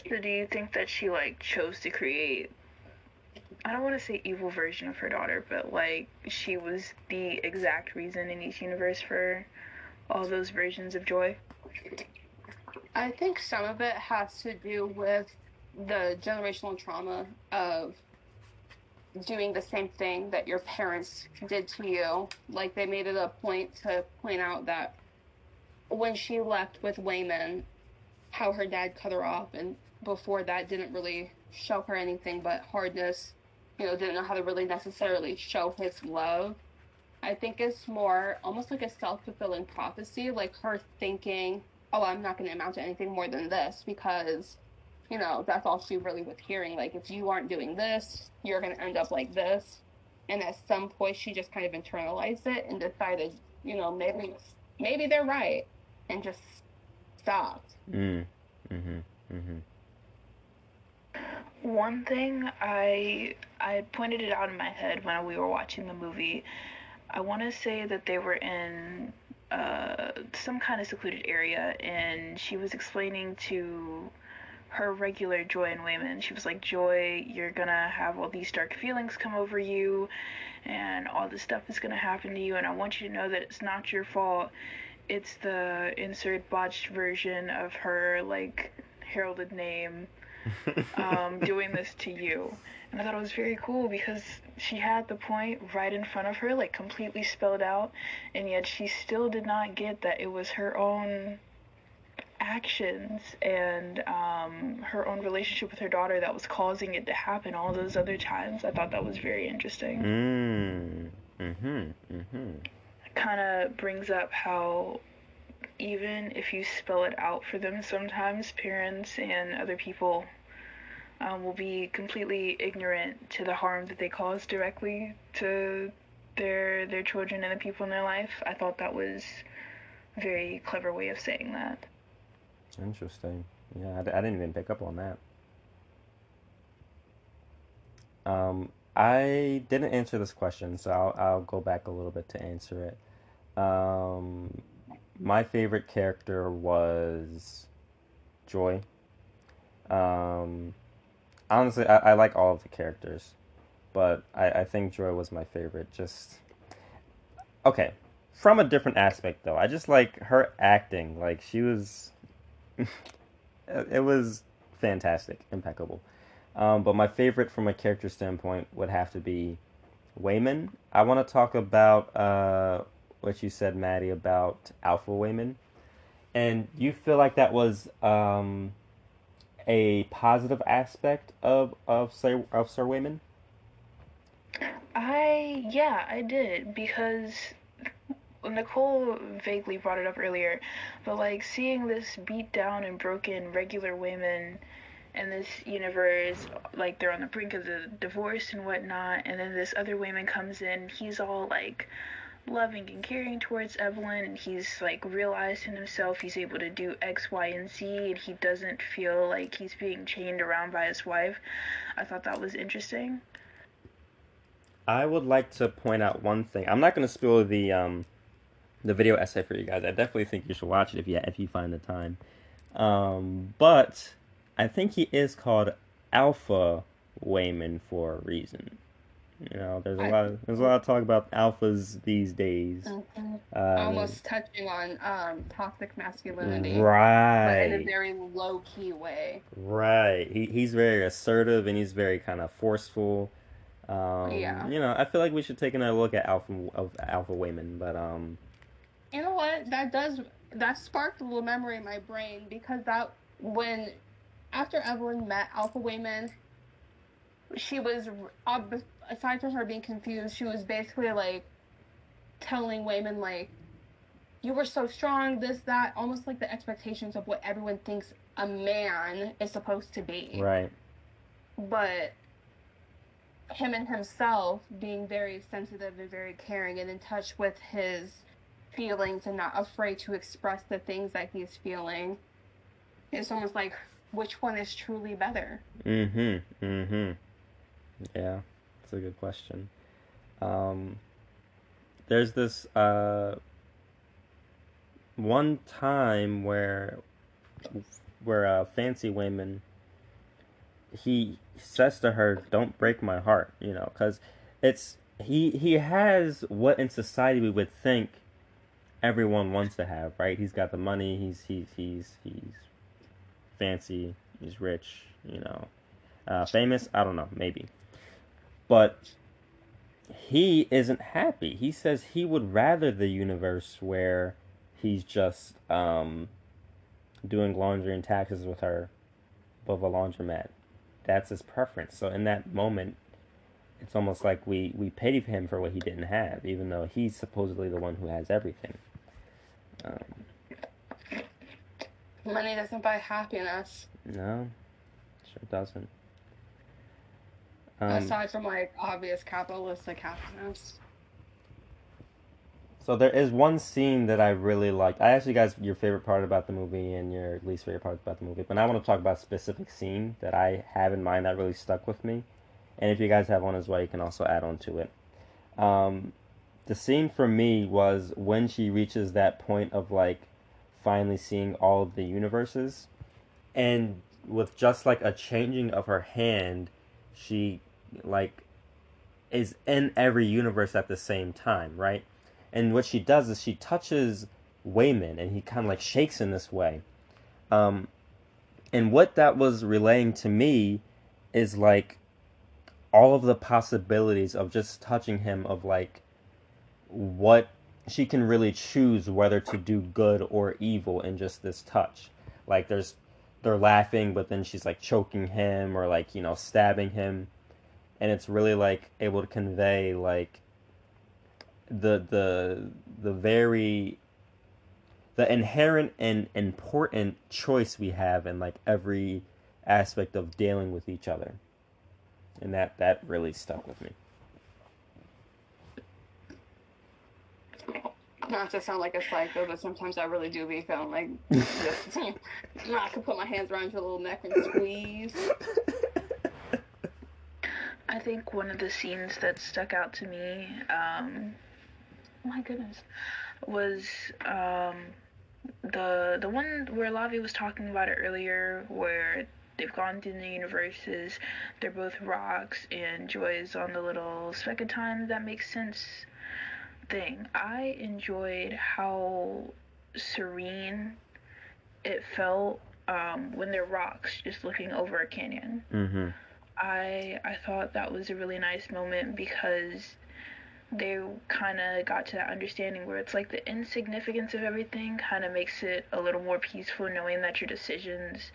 So do you think that she, like, chose to create, I don't want to say evil version of her daughter, but, like, she was the exact reason in each universe for all those versions of Joy? I think some of it has to do with the generational trauma of doing the same thing that your parents did to you. Like, they made it a point to point out that when she left with Wayman, how her dad cut her off, and before that didn't really show her anything but hardness, didn't know how to really necessarily show his love. I think it's more almost like a self-fulfilling prophecy, like her thinking, oh, I'm not going to amount to anything more than this, because that's all she really was hearing. Like, if you aren't doing this, you're going to end up like this. And at some point, she just kind of internalized it and decided, maybe they're right, and just stopped. One thing I pointed it out in my head when we were watching the movie. I want to say that they were in some kind of secluded area, and she was explaining to her regular Joy and Wayman. She was like, Joy, you're gonna have all these dark feelings come over you, and all this stuff is gonna happen to you, and I want you to know that it's not your fault. It's the insert botched version of her, like, heralded name doing this to you. And I thought it was very cool because she had the point right in front of her, like, completely spelled out, and yet she still did not get that it was her own actions and her own relationship with her daughter that was causing it to happen all those other times. I thought that was very interesting. It kind of brings up how even if you spell it out for them, sometimes parents and other people will be completely ignorant to the harm that they cause directly to their children and the people in their life. I thought that was a very clever way of saying that. Interesting. Yeah, I didn't even pick up on that. I didn't answer this question, so I'll go back a little bit to answer it. My favorite character was Joy. Um, Honestly, I like all of the characters, but I think Joy was my favorite. Just okay, from a different aspect though. I just like her acting. Like she was, it was fantastic, impeccable. But my favorite from a character standpoint would have to be Wayman. I want to talk about what you said, Maddie, about Alpha Wayman. And you feel like that was a positive aspect of Sir Wayman? I did, because Nicole vaguely brought it up earlier, but, like, seeing this beat down and broken regular women in this universe, like, they're on the brink of the divorce and whatnot, and then this other Wayman comes in, he's all, like, loving and caring towards Evelyn, and he's, like, realized in himself he's able to do X, Y, and Z, and he doesn't feel like he's being chained around by his wife. I thought that was interesting. I would like to point out one thing. I'm not going to spill the video essay for you guys. I definitely think you should watch it if you find the time. But I think he is called Alpha Wayman for a reason. There's a lot of talk about alphas these days. Almost touching on toxic masculinity, right? But in a very low key way. Right. He's very assertive and he's very kind of forceful. Yeah. I feel like we should take another look at Alpha Wayman, but You know what? That sparked a little memory in my brain, because after Evelyn met Alpha Wayman, she was, aside from her being confused, she was basically like telling Wayman, like, you were so strong, this, that, almost like the expectations of what everyone thinks a man is supposed to be. Right. But him and himself being very sensitive and very caring and in touch with his feelings and not afraid to express the things that he's feeling. It's almost like, which one is truly better? Yeah, that's a good question. There's this one time where Fancy Wayman, he says to her, "Don't break my heart," because he has what in society we would think everyone wants to have, right? He's got the money, he's fancy, he's rich, famous. I don't know, maybe, but he isn't happy. He says he would rather the universe where he's just doing laundry and taxes with her above a laundromat. That's his preference. So in that moment, it's almost like we pity him for what he didn't have, even though he's supposedly the one who has everything. Money doesn't buy happiness. No, sure doesn't. Aside from like obvious capitalistic happiness. So there is one scene that I really liked. I asked you guys your favorite part about the movie and your least favorite part about the movie, but I want to talk about a specific scene that I have in mind that really stuck with me. And if you guys have one as well, you can also add on to it. The scene for me was when she reaches that point of like finally seeing all of the universes, and with just like a changing of her hand, she like is in every universe at the same time, right? And what she does is she touches Wayman, and he kind of like shakes in this way. And what that was relaying to me is like all of the possibilities of just touching him, of like what she can really choose whether to do good or evil in just this touch. Like they're laughing, but then she's like choking him or like, stabbing him. And it's really like able to convey like the inherent and important choice we have in like every aspect of dealing with each other. And that really stuck with me. Not to sound like a psycho, but sometimes I really do be feeling like just, I can put my hands around your little neck and squeeze. I think one of the scenes that stuck out to me, my goodness, was the one where Lavi was talking about it earlier, where they've gone through the universes, they're both rocks, and Joy is on the little speck of time that makes sense thing. I enjoyed how serene it felt when they're rocks just looking over a canyon. Mm-hmm. I thought that was a really nice moment because they kind of got to that understanding where it's like the insignificance of everything kind of makes it a little more peaceful, knowing that your decisions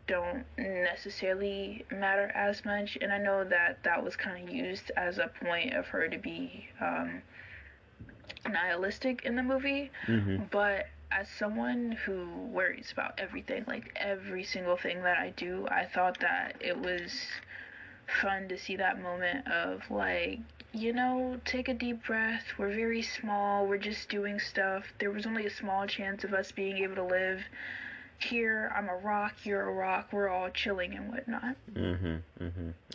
don't necessarily matter as much. And I know that was kind of used as a point of her to be nihilistic in the movie, but as someone who worries about everything, like every single thing that I do, I thought that it was fun to see that moment of like, take a deep breath. We're very small. We're just doing stuff. There was only a small chance of us being able to live here. I'm a rock. You're a rock. We're all chilling and whatnot. That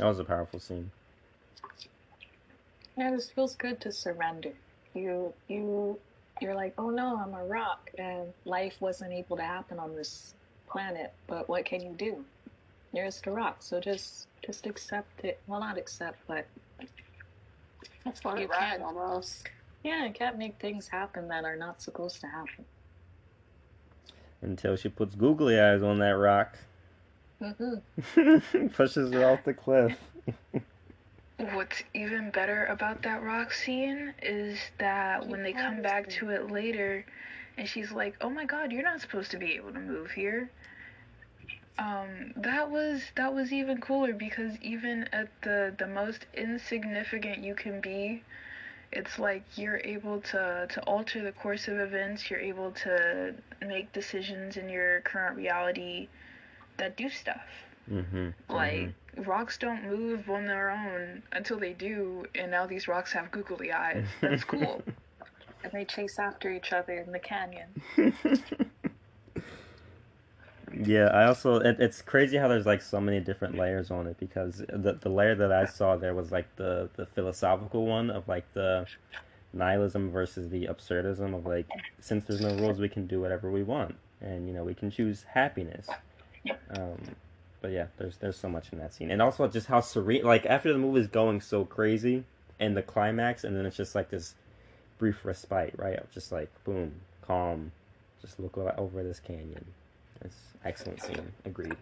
was a powerful scene. Yeah, this feels good to surrender. You're like, oh no, I'm a rock, and life wasn't able to happen on this planet. But what can you do? You're just a rock, so just accept it. Well, not accept, but that's fun. You can't almost. Yeah, you can't make things happen that are not supposed to happen. Until she puts googly eyes on that rock. Mm-hmm. Pushes her off the cliff. What's even better about that rock scene is that when they come back to it later, and she's like, "Oh my God, you're not supposed to be able to move here." That was even cooler, because even at the most insignificant you can be, it's like you're able to alter the course of events. You're able to make decisions in your current reality that do stuff. Like, rocks don't move on their own until they do, and now these rocks have googly eyes. That's cool. And they chase after each other in the canyon. Yeah, I also it's crazy how there's like so many different layers on it because the layer that I saw there was like the philosophical one of like the nihilism versus the absurdism of like since there's no rules we can do whatever we want and we can choose happiness. Um, but yeah, there's so much in that scene and also just how serene like after the movie's going so crazy and the climax and then it's just like this brief respite right of just like boom calm just look over this canyon. It's excellent scene. Agreed.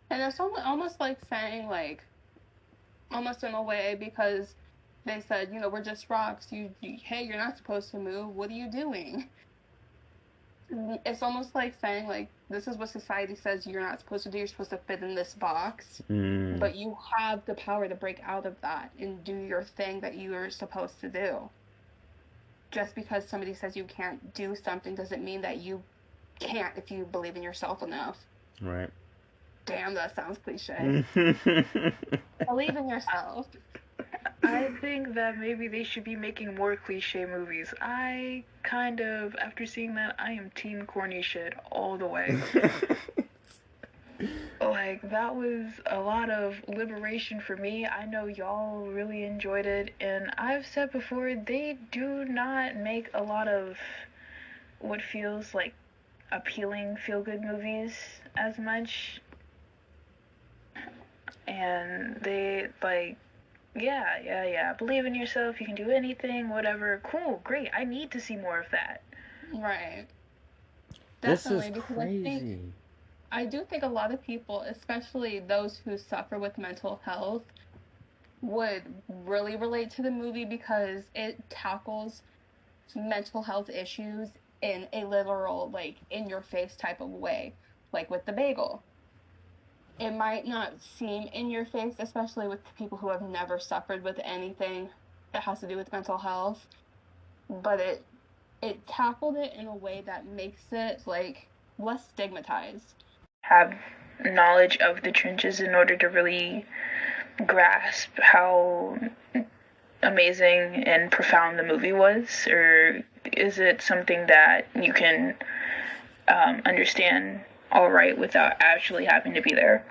And it's almost like saying, like, almost in a way, because they said, we're just rocks. Hey, you're not supposed to move. What are you doing? It's almost like saying, like, this is what society says you're not supposed to do. You're supposed to fit in this box. But you have the power to break out of that and do your thing that you are supposed to do. Just because somebody says you can't do something doesn't mean that you can't if you believe in yourself enough. Right. Damn, that sounds cliche. Believe in yourself. I think that maybe they should be making more cliche movies. After seeing that, I am team corny shit all the way. Like, that was a lot of liberation for me. I know y'all really enjoyed it, and I've said before, they do not make a lot of what feels like appealing feel-good movies as much. And they, like, yeah, believe in yourself, you can do anything, whatever. Cool, great, I need to see more of that. Right. Definitely, this is crazy. I do think a lot of people, especially those who suffer with mental health, would really relate to the movie because it tackles mental health issues in a literal, like, in-your-face type of way, like with the bagel. It might not seem in your face, especially with people who have never suffered with anything that has to do with mental health, but it tackled it in a way that makes it, like, less stigmatized. Have knowledge of the trenches in order to really grasp how amazing and profound the movie was, or is it something that you can understand all right without actually having to be there?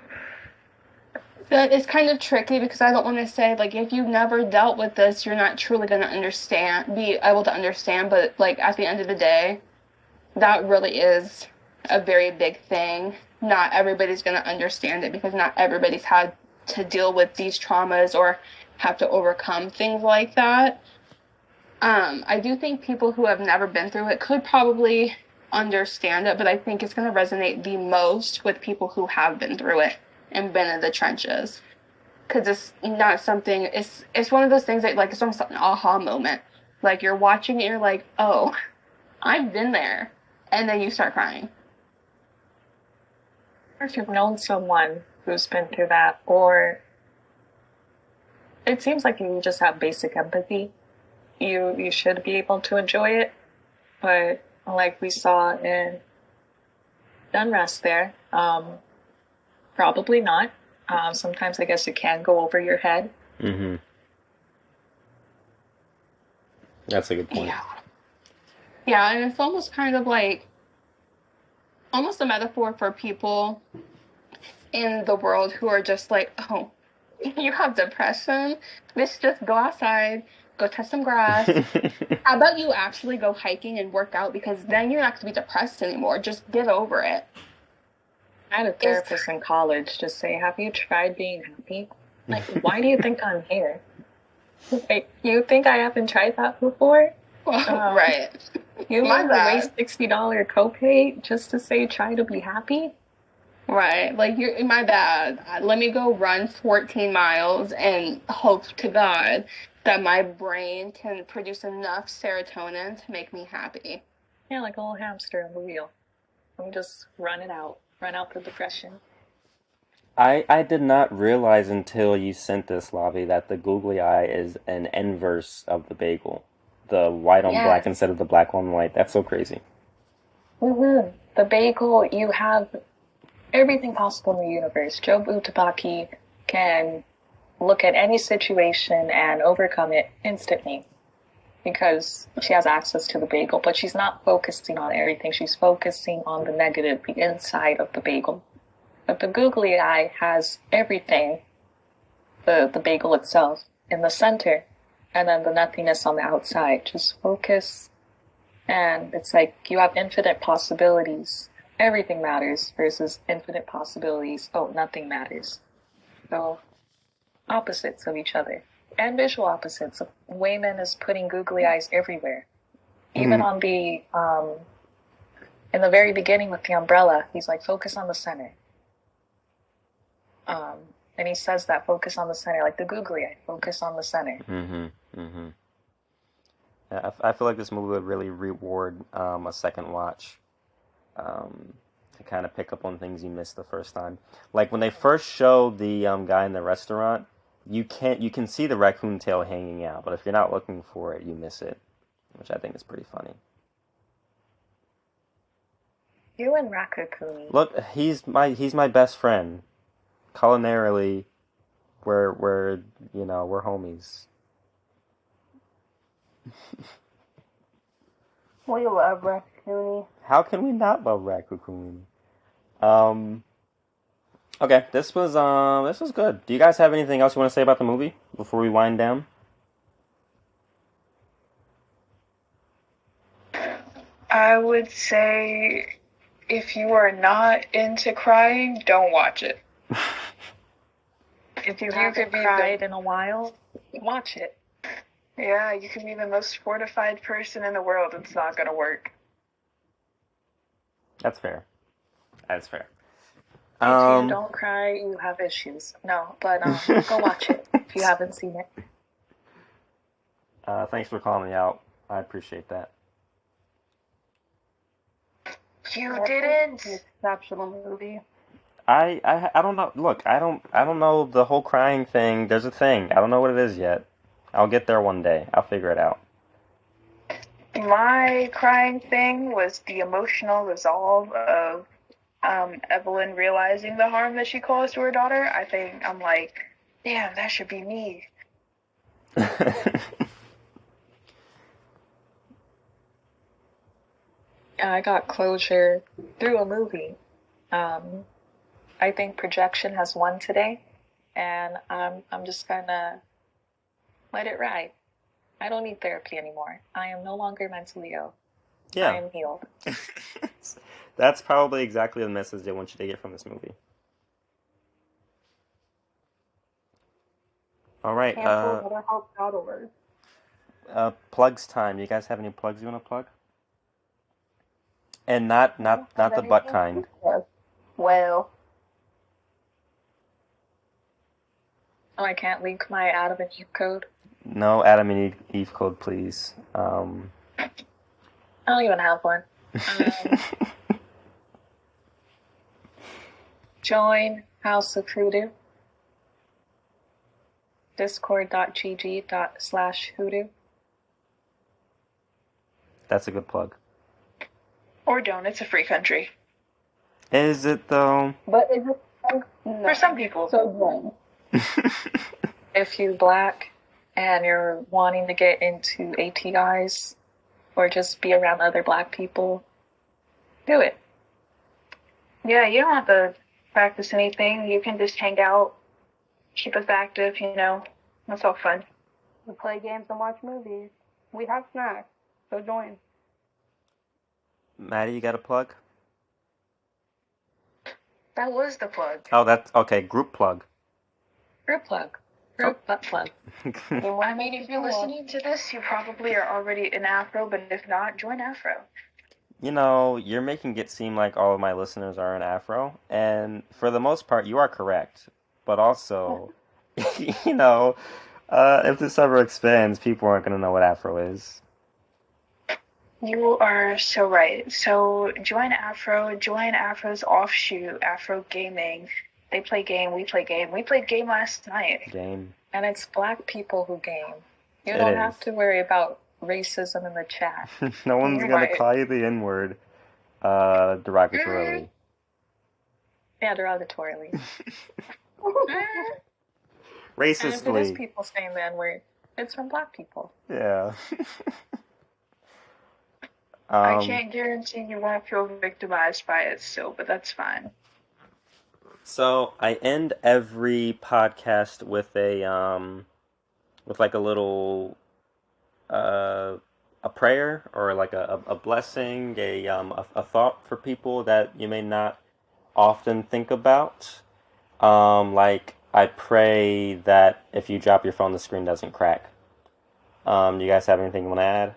That is kind of tricky because I don't want to say, like, if you've never dealt with this, you're not truly going to be able to understand, but, like, at the end of the day, that really is a very big thing. Not everybody's going to understand it because not everybody's had to deal with these traumas or have to overcome things like that. I do think people who have never been through it could probably understand it, but I think it's going to resonate the most with people who have been through it and been in the trenches. Because it's not something, it's one of those things that, like, it's almost like an aha moment. Like, you're watching it, you're like, oh, I've been there. And then you start crying. Or if you've known someone who's been through that, or it seems like you just have basic empathy, you should be able to enjoy it. But like we saw in Unrest there, probably not. Sometimes I guess it can go over your head. Mm-hmm. That's a good point. Yeah, and it's almost kind of like, almost a metaphor for people in the world who are just like, oh, you have depression? Let's just go outside, go touch some grass. How about you actually go hiking and work out? Because then you're not going to be depressed anymore. Just get over it. I had a therapist in college just say, have you tried being happy? Like, why do you think I'm here? Like, you think I haven't tried that before? Right. You want to waste $60 copay just to say try to be happy? Right. Like, my bad. Let me go run 14 miles and hope to God that my brain can produce enough serotonin to make me happy. Yeah, like a little hamster on the wheel. Let me just run out the depression. I did not realize until you sent this, Lavi, that the googly eye is an inverse of the bagel. The white on black instead of the black on white. That's so crazy. Mm-hmm. The bagel, you have everything possible in the universe. Jobu Tabaki, can look at any situation and overcome it instantly because she has access to the bagel, but she's not focusing on everything. She's focusing on the negative, the inside of the bagel. But the googly eye has everything, the bagel itself in the center, and then the nothingness on the outside. Just focus, and it's like you have infinite possibilities. Everything matters versus infinite possibilities. Oh, nothing matters. So, opposites of each other. And visual opposites. Wayman is putting googly eyes everywhere. Even on the, in the very beginning with the umbrella, he's like, focus on the center. And he says that, focus on the center, like the googly eye, focus on the center. Yeah, I feel like this movie would really reward a second watch to kind of pick up on things you missed the first time. Like when they first showed the guy in the restaurant, you can see the raccoon tail hanging out, but if you're not looking for it, you miss it, which I think is pretty funny. You and Rakakuni. Look, he's my best friend. Culinarily, we're we're homies. We love Rakuni. How can we not love Rakakuni? Okay, this was good. Do you guys have anything else you want to say about the movie before we wind down? I would say if you are not into crying, don't watch it. If you haven't cried in a while, watch it. Yeah, you can be the most fortified person in the world. It's not going to work. That's fair. That's fair. If you don't cry, you have issues. No, but go watch it if you haven't seen it. Thanks for calling me out. I appreciate that. You didn't. Exceptional movie. I don't know. Look, I don't know the whole crying thing. There's a thing. I don't know what it is yet. I'll get there one day. I'll figure it out. My crying thing was the emotional resolve of Evelyn realizing the harm that she caused to her daughter. I think I'm like, damn, that should be me. I got closure through a movie. I think projection has won today, and I'm just gonna let it ride. I don't need therapy anymore. I am no longer mentally ill. Yeah. I am healed. That's probably exactly the message they want you to get from this movie. All right. Plugs time. You guys have any plugs you want to plug? And not the butt kind. Well. Oh, I can't link my Adam and Eve code? No Adam and Eve code, please. I don't even have one. Join House of Hoodoo. Discord.gg/hoodoo. That's a good plug. Or don't. It's a free country. Is it though? But is it? No. For some people. So wrong. If you're black and you're wanting to get into ATIs or just be around other black people, do it. Yeah, you don't have to practice anything. You can just hang out, keep us active, That's all fun. We play games and watch movies. We have snacks, so join. Maddie, you got a plug? That was the plug. Oh, that's okay. Group plug. Group plug. Group butt plug. I mean, if you're listening to this, you probably are already in Afro, but if not, join Afro. You're making it seem like all of my listeners are in Afro, and for the most part, you are correct. But also, if this ever expands, people aren't going to know what Afro is. You are so right. So join Afro, join Afro's offshoot, Afro Gaming. They play game, we play game. We played game last night. Game. And it's black people who game. You don't have to worry about racism in the chat. No one's going to call you the N-word derogatorily. Yeah, derogatorily. And if it is Racistly. people saying the N-word, it's from black people. Yeah. I can't guarantee you won't feel victimized by it still, but that's fine. So I end every podcast with with like a little a prayer or like a blessing, a thought for people that you may not often think about. Like I pray that if you drop your phone, the screen doesn't crack. Do you guys have anything you want to add?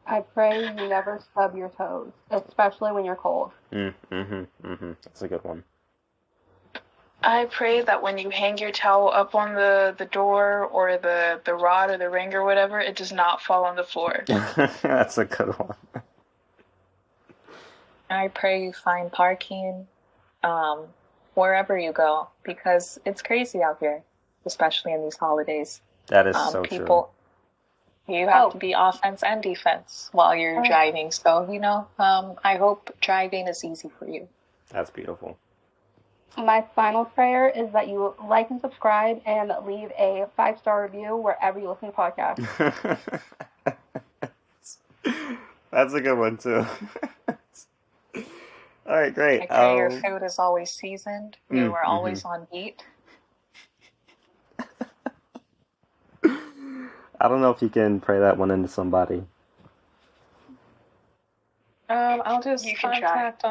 I pray you never stub your toes, especially when you're cold. That's a good one. I pray that when you hang your towel up on the door or the rod or the ring or whatever, it does not fall on the floor. That's a good one. I pray you find parking wherever you go, because it's crazy out here, especially in these holidays. That is so true. You have to be offense and defense while you're driving. So, I hope driving is easy for you. That's beautiful. My final prayer is that you like and subscribe and leave a 5-star review wherever you listen to podcasts. That's a good one, too. All right, great. I pray your food is always seasoned. You are always on beat. I don't know if you can pray that one into somebody. I'll just You can contact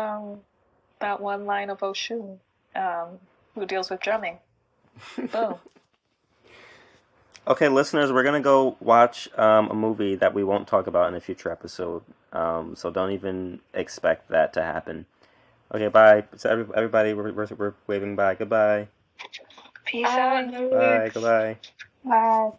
that one line of Oshun, who deals with drumming. Boom. Okay, listeners, we're gonna go watch a movie that we won't talk about in a future episode. So don't even expect that to happen. Okay, bye. So everybody, we're waving bye. Goodbye. Peace out. Bye. Goodbye. Bye.